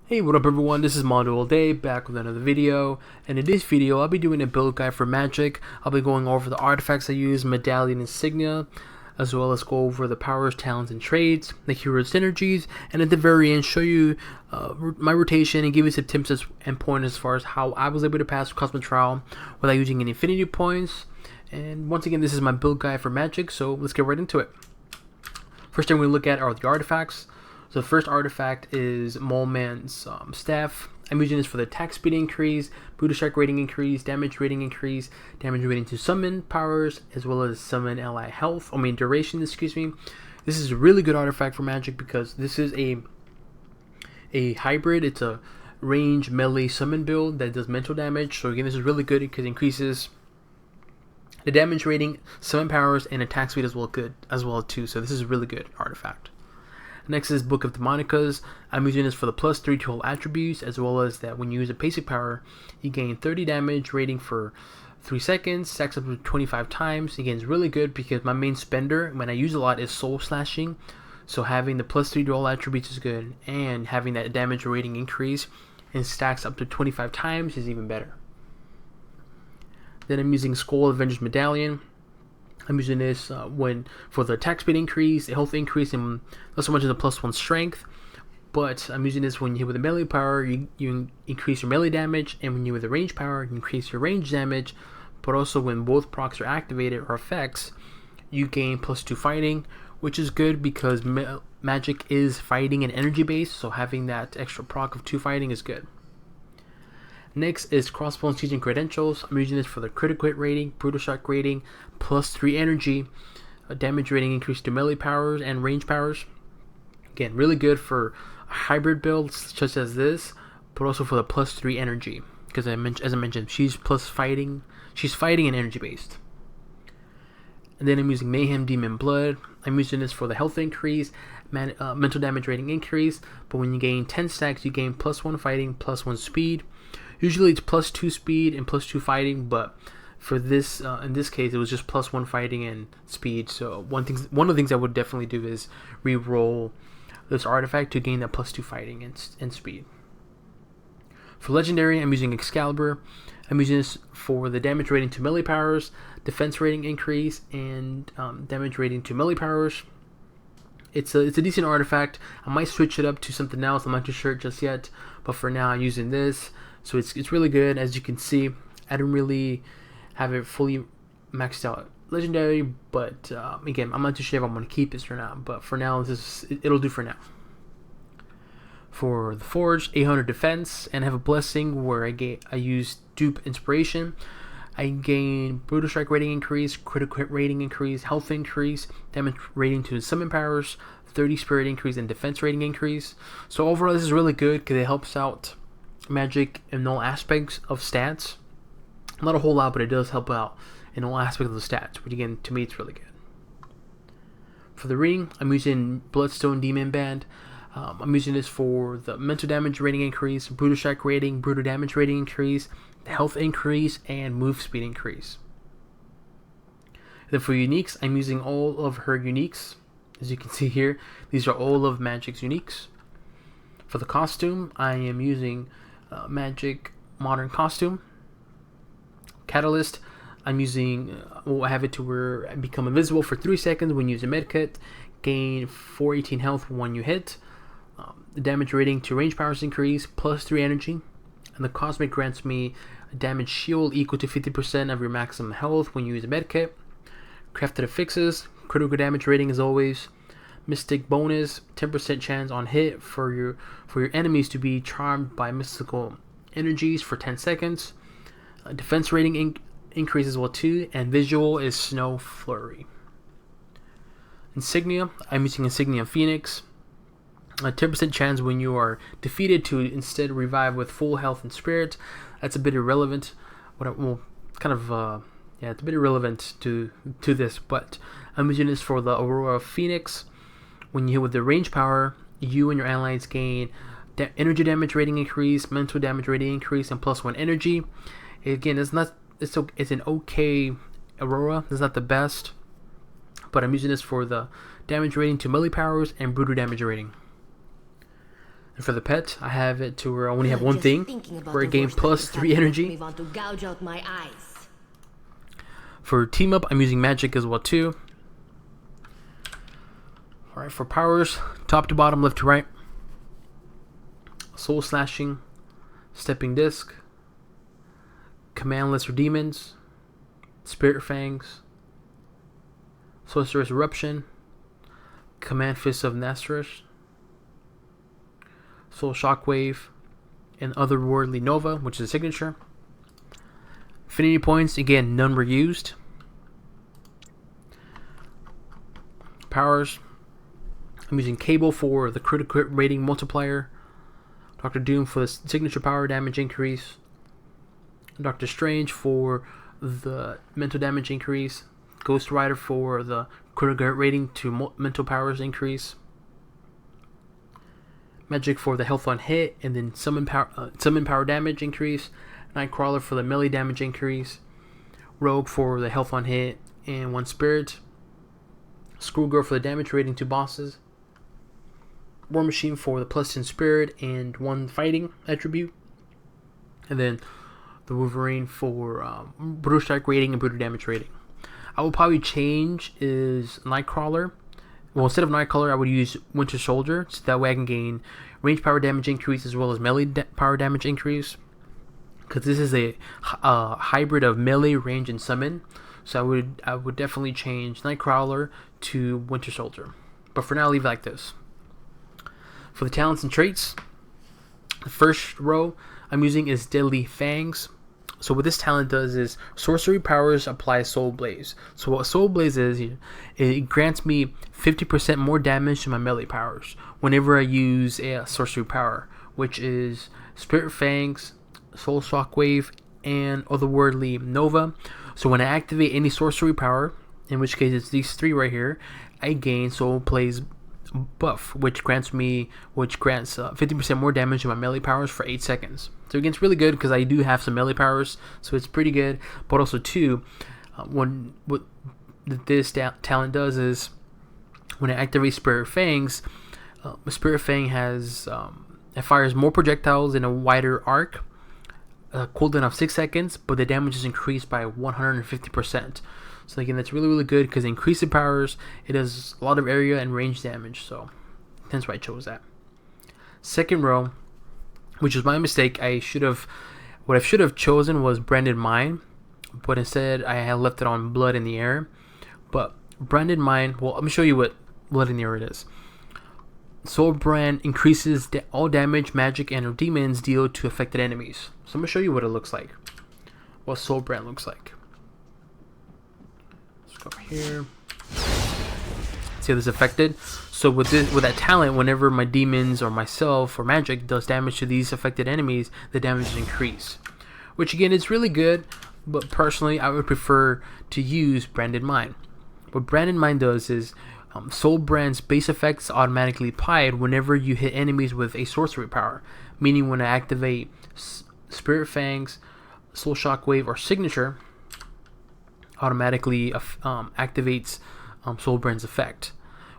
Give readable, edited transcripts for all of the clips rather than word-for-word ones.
Hey, what up everyone, this is MandoAllDay back with another video, and in this video I'll be doing a build guide for Magik. I'll be going over the artifacts I use, medallion insignia, as well as go over the powers, talents, and traits, the hero synergies, and at the very end show you my rotation and give you some tips and points as far as how I was able to pass Cosmic Trial without using any Affinity points. And once again, this is my build guide for Magik, so let's get right into it. First thing we look at are the artifacts. So the first artifact is Mole Man's staff. I'm using this for the attack speed increase, Buddha Strike rating increase, damage rating to summon powers, as well as summon ally health, duration, excuse me. This is a really good artifact for Magik because this is a hybrid. It's a range melee summon build that does mental damage. So again, this is really good because it increases the damage rating, summon powers, and attack speed as well too. So this is a really good artifact. Next is Book of Demonicas. I'm using this for the +3 to all attributes, as well as that when you use a basic power, you gain 30 damage rating for 3 seconds, stacks up to 25 times. Again, it's really good because my main spender, when I use a lot, is soul slashing. So having the +3 to all attributes is good, and having that damage rating increase and stacks up to 25 times is even better. Then I'm using Skull Avengers Medallion. I'm using this for the attack speed increase, the health increase, and not so much as the +1 strength. But I'm using this when you hit with a melee power, you increase your melee damage, and when you with a range power, you increase your range damage. But also when both procs are activated or effects, you gain +2 fighting, which is good because Magik is fighting and energy based, so having that extra proc of 2 fighting is good. Next is Crossbones Teaching Credentials. I'm using this for the critical hit rating, brutal shock rating, +3 energy, damage rating increase to melee powers and range powers. Again, really good for a hybrid build such as this, but also for the +3 energy because as I mentioned, she's fighting and energy based. And then I'm using Mayhem Demon Blood. I'm using this for the health increase, mental damage rating increase, but when you gain 10 stacks, you gain +1 fighting, +1 speed. Usually it's +2 speed and +2 fighting, but for this, in this case, it was just +1 fighting and speed. So one of the things I would definitely do is re-roll this artifact to gain that +2 fighting and speed. For legendary, I'm using Excalibur. I'm using this for the damage rating to melee powers, defense rating increase, and damage rating to melee powers. It's a decent artifact. I might switch it up to something else. I'm not too sure just yet, but for now I'm using this. So it's really good. As you can see, I didn't really have it fully maxed out legendary, but again, I'm not too sure if I'm going to keep this or not, but for now it'll do for now. For the Forge, 800 defense, and I have a blessing where I use dupe inspiration. I gain brutal strike rating increase, critical hit rating increase, health increase, damage rating to summon powers, 30 spirit increase, and defense rating increase. So overall, this is really good because it helps out Magik in all aspects of stats. Not a whole lot, but it does help out in all aspects of the stats, which again, to me, it's really good. For the ring, I'm using Bloodstone Demon Band. I'm using this for the mental damage rating increase, brutal strike rating, brutal damage rating increase, health increase, and move speed increase. Then for uniques, I'm using all of her uniques. As you can see here, these are all of Magik's uniques. For the costume, I am using Magik Modern Costume. Catalyst, I'm using, I have it to where I become invisible for 3 seconds when you use a medkit, gain 418 health when you hit. The damage rating to range powers increase, +3 energy, and the Cosmic grants me a damage shield equal to 50% of your maximum health when you use a medkit. Crafted affixes, critical damage rating as always. Mystic bonus, 10% chance on hit for your enemies to be charmed by mystical energies for 10 seconds. Defense rating increases as well too, and visual is Snow Flurry. Insignia, I'm using Insignia Phoenix. A 10% chance when you are defeated to instead revive with full health and spirit. That's a bit irrelevant. It's a bit irrelevant to this, but I'm using this for the Aurora Phoenix. When you hit with the range power, you and your allies gain energy damage rating increase, mental damage rating increase, and +1 energy. Again, it's an okay Aurora. It's not the best, but I'm using this for the damage rating to melee powers and brutal damage rating. And for the pet, I have it to where I only have one thing, where it gains plus 3 energy. For team up, I'm using Magik as well too. Alright, for powers, top to bottom, left to right. Soul Slashing, Stepping Disc, Commandless or Demons, Spirit Fangs, Sorcerous Eruption, Command Fist of Nastrus, Soul Shockwave, and Otherworldly Nova, which is a signature. Affinity points, again, none were used. Powers, I'm using Cable for the critical rating multiplier, Dr. Doom for the signature power damage increase, Dr. Strange for the mental damage increase, Ghost Rider for the critical rating to mental powers increase, Magik for the health on hit and then summon power damage increase, Nightcrawler for the melee damage increase, Rogue for the health on hit and 1 spirit, Schoolgirl for the damage rating to bosses, War Machine for the plus 10 spirit and 1 fighting attribute, and then the Wolverine for brutal strike rating and brutal damage rating. I will probably change is Nightcrawler. Well, instead of Nightcrawler, I would use Winter Soldier, so that way I can gain range power damage increase as well as melee power damage increase. Because this is a hybrid of melee, range, and summon, so I would definitely change Nightcrawler to Winter Soldier. But for now, I'll leave it like this. For the talents and traits, the first row I'm using is Deadly Fangs. So what this talent does is sorcery powers apply Soul Blaze. So what Soul Blaze is, it grants me 50% more damage to my melee powers whenever I use a sorcery power, which is Spirit Fangs, Soul Shockwave, and Otherworldly Nova. So when I activate any sorcery power, in which case it's these 3 right here, I gain Soul Blaze buff, which grants 50% more damage to my melee powers for 8 seconds. So again, it's really good because I do have some melee powers, so it's pretty good. But also too, what this talent does is when I activate Spirit Fangs, Spirit Fang has it fires more projectiles in a wider arc, cooldown of 6 seconds, but the damage is increased by 150%. So again, that's really good because it increases powers, it does a lot of area and range damage, so that's why I chose that. Second row, which was my mistake, what I should have chosen was Branded Mind, but instead I had left it on Blood in the Air. But Branded Mind, well, let me show you what Blood in the Air it is. Soul Brand increases all damage, magic, and or demons deal to affected enemies. So I'm going to show you what it looks like, what Soul Brand looks like. Over here, see how this affected. So with that talent, whenever my demons or myself or magic does damage to these affected enemies, the damage is increased, which again is really good, but personally I would prefer to use Branded Mind. What Branded Mind does is Soul Brand's base effects automatically applied whenever you hit enemies with a sorcery power, meaning when I activate Spirit Fangs, Soul Shockwave, or Signature, automatically activates Soul Brand's effect.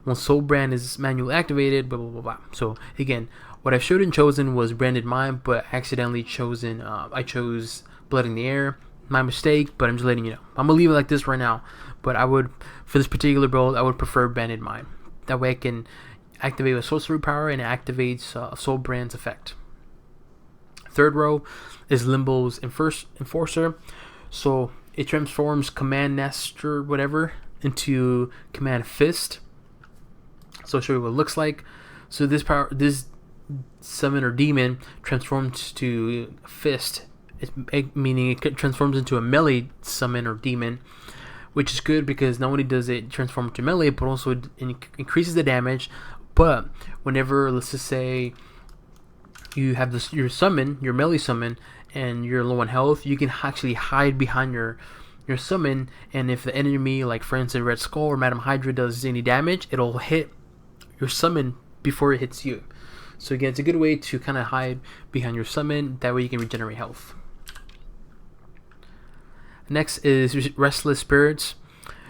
When Soul Brand is manually activated, blah blah blah blah. So again, what I should have chosen was Branded Mind, but accidentally I chose Blood in the Air. My mistake, but I'm just letting you know. I'm gonna leave it like this right now, but for this particular build, I would prefer Branded Mind. That way I can activate a sorcery power and it activates Soul Brand's effect. Third row is Limbo's Enforcer. So it transforms Command Nestor whatever into Command Fist. So I'll show you what it looks like. So this summon or demon transforms to Fist, meaning it transforms into a melee summon or demon, which is good because not only does it transform to melee, but also it increases the damage. But whenever, let's just say, you have your melee summon, and you're low on health, you can actually hide behind your summon, and if the enemy, like for instance Red Skull or Madam Hydra, does any damage, it'll hit your summon before it hits you. So again, it's a good way to kind of hide behind your summon, that way you can regenerate health. Next is Restless Spirits.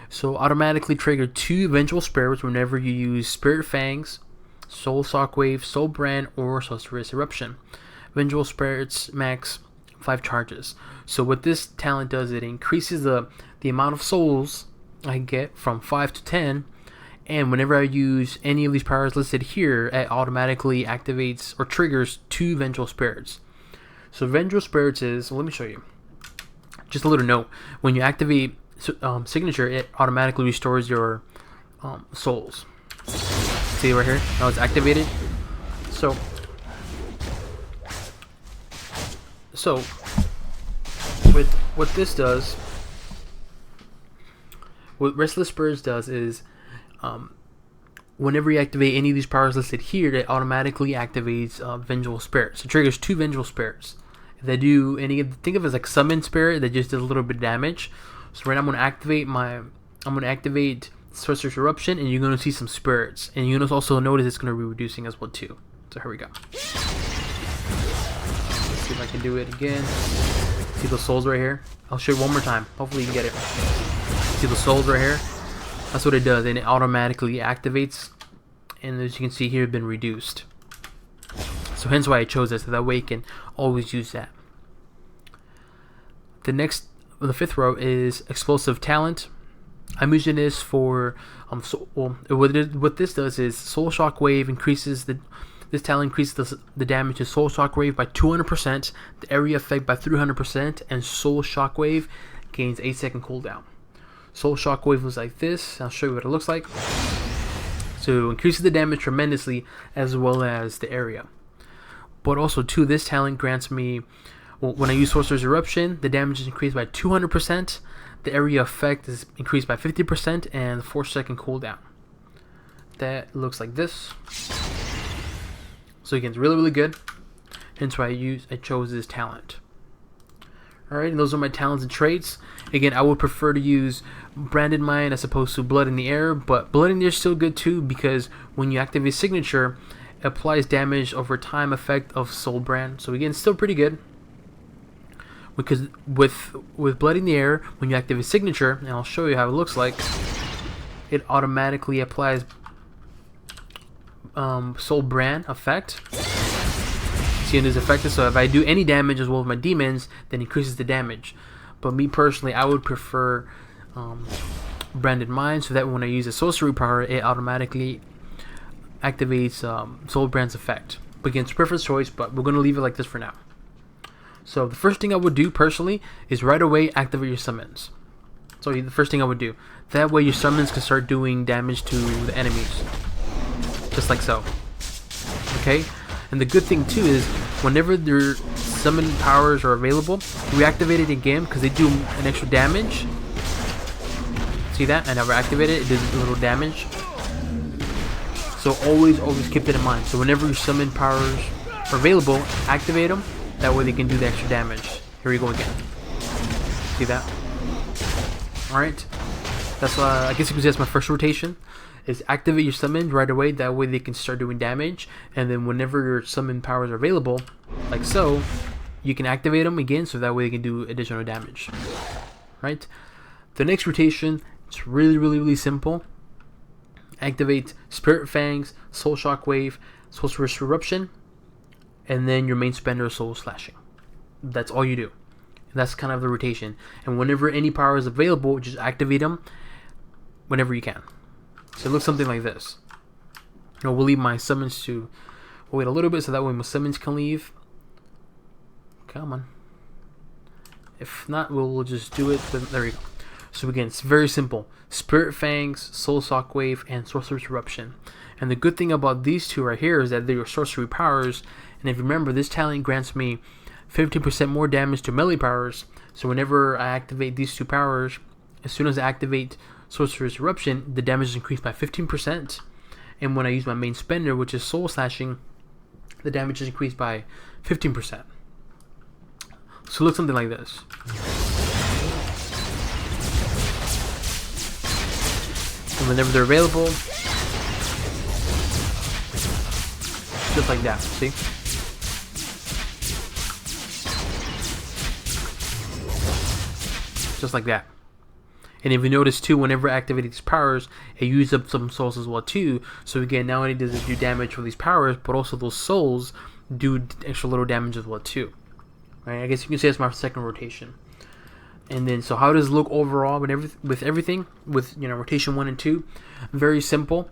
So automatically trigger 2 Vengeful Spirits whenever you use Spirit Fangs, Soul Shockwave, Soul Brand, or Sorcerous Eruption. Vengeful Spirits max 5 charges. So what this talent does, it increases the amount of souls I get from 5 to 10, and whenever I use any of these powers listed here, it automatically activates or triggers 2 Vengeful Spirits. So Vengeful Spirits is, well, let me show you. Just a little note, when you activate Signature, it automatically restores your souls. See right here, now it's activated. So with what this does, what Restless Spirits does is, whenever you activate any of these powers listed here, it automatically activates Vengeful Spirits. It triggers 2 Vengeful Spirits. If they do any, think of it as like Summon Spirit that just does a little bit of damage. So right now I'm gonna activate Sorcerous Eruption, and you're gonna see some spirits, and you're gonna also notice it's gonna be reducing as well too. So here we go. Let's see if I can do it again. See the souls right here? I'll show you one more time. Hopefully you can get it. See the souls right here? That's what it does, and it automatically activates, and as you can see here, it's been reduced. So hence why I chose this, so that way you can always use that. The fifth row is Explosive Talent. I'm using this for what this does is Soul Shockwave increases this talent increases the damage to Soul Shockwave by 200%, the area effect by 300%, and Soul Shockwave gains 8-second cooldown. Soul Shockwave was like this. I'll show you what it looks like. So it increases the damage tremendously as well as the area. But also too, this talent grants me, when I use Sorcerous Eruption, the damage is increased by 200%, the area effect is increased by 50%, and 4-second cooldown. That looks like this. So again, it's really, really good. Hence why I chose this talent. Alright, and those are my talents and traits. Again, I would prefer to use Branded Mind as opposed to Blood in the Air, but Blood in the Air is still good too, because when you activate Signature, it applies damage over time effect of Soul Brand. So again, still pretty good. Because with Blood in the Air, when you activate Signature, and I'll show you how it looks like, it automatically applies Soul Brand effect. See, it is effective, so if I do any damage as well as my demons, then increases the damage. But me personally, I would prefer Branded Mind, so that when I use a sorcery power, it automatically activates Soul Brand's effect. But again, it's preference choice, but we're going to leave it like this for now. So the first thing I would do personally is right away activate your summons. So the first thing I would do. That way your summons can start doing damage to the enemies. Just like so. Okay? And the good thing too is whenever their summon powers are available, reactivate it again because they do an extra damage. See that? I never activated it. It did a little damage. So always keep that in mind. So whenever your summon powers are available, activate them. That way they can do the extra damage. Here we go again. See that? Alright. That's I guess you could say that's my first rotation. Is activate your summon right away. That way they can start doing damage. And then whenever your summon powers are available, like so, you can activate them again. So that way they can do additional damage. Right? The next rotation, it's really, really, really simple. Activate Spirit Fangs, Soul Shockwave, Sorcerous Eruption, and then your main spender, Soul Slashing. That's all you do. And that's kind of the rotation. And whenever any power is available, just activate them whenever you can. So it looks something like this. We'll leave my summons to wait a little bit so that way my summons can leave. Come on. If not, we'll just do it. There we go. So again, it's very simple. Spirit Fangs, Soul Shockwave, and Sorcerous Eruption. And the good thing about these two right here is that they're your sorcery powers. And if you remember, this talent grants me 15% more damage to melee powers. So whenever I activate these two powers, as soon as I activate Sorcerous Eruption, the damage is increased by 15%. And when I use my main spender, which is Soul Slashing, the damage is increased by 15%. So it looks something like this. And whenever they're available, just like that, see? Just like that. And if you notice too, whenever I activate these powers, it uses up some souls as well too. So again, not only does it do damage for these powers, but also those souls do extra little damage as well too. Right? I guess you can say it's my second rotation. And then, so how does it look overall with everything? With, you know, rotation 1 and 2, very simple.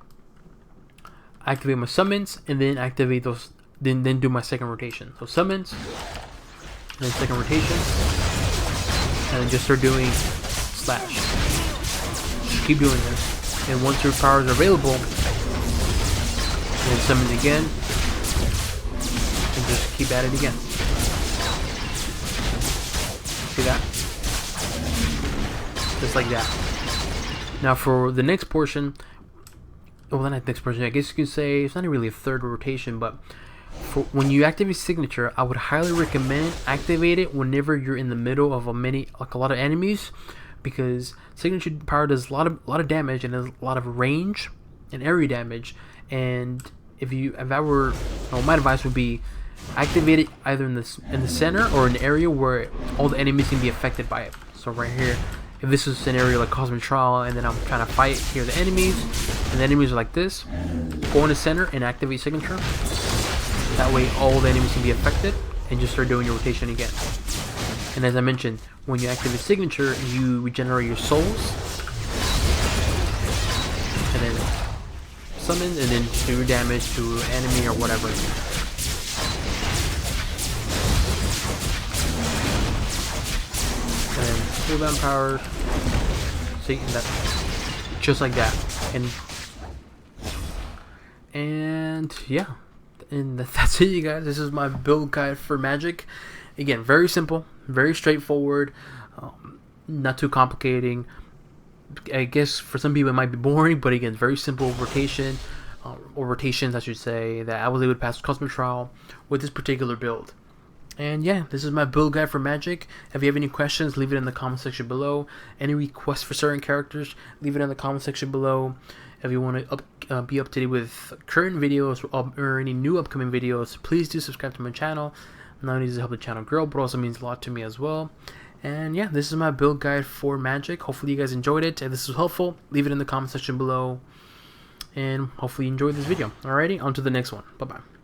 Activate my summons, and then activate those. Then do my second rotation. So summons, and then second rotation, and then just start doing slash. Just keep doing this, and once your powers are available, then summon again, and just keep at it again. See that? Just like that. Now for the next portion, well, not next portion, I guess you could say it's not really a third rotation, but for when you activate signature, I would highly recommend activate it whenever you're in the middle of a lot of enemies, because signature power does a lot of damage and has a lot of range and area damage. And if I were, well, my advice would be activate it either in the center or an area where all the enemies can be affected by it. So right here, if this is a scenario like Cosmic Trial, and then I'm trying to fight here the enemies, and the enemies are like this, go in the center and activate signature. That way all the enemies can be affected, and just start doing your rotation again. And as I mentioned, when you activate signature, you regenerate your souls, and then summon, and then do damage to an enemy or whatever. And then cooldown powers, see, and that, just like that. And yeah, and that's it, you guys. This is my build guide for Magik. Again, very simple, very straightforward, not too complicating. I guess for some people it might be boring, but again, very simple rotation, or rotations I should say, that I was able to pass Cosmic Trial with this particular build. And yeah, this is my build guide for Magik. If you have any questions, leave it in the comment section below. Any requests for certain characters, leave it in the comment section below. If you want to be up to date with current videos or any new upcoming videos, please do subscribe to my channel. Not only does it help the channel grow, but also means a lot to me as well. And yeah, this is my build guide for Magik. Hopefully you guys enjoyed it. If this was helpful, leave it in the comment section below. And hopefully you enjoyed this video. Alrighty, on to the next one. Bye-bye.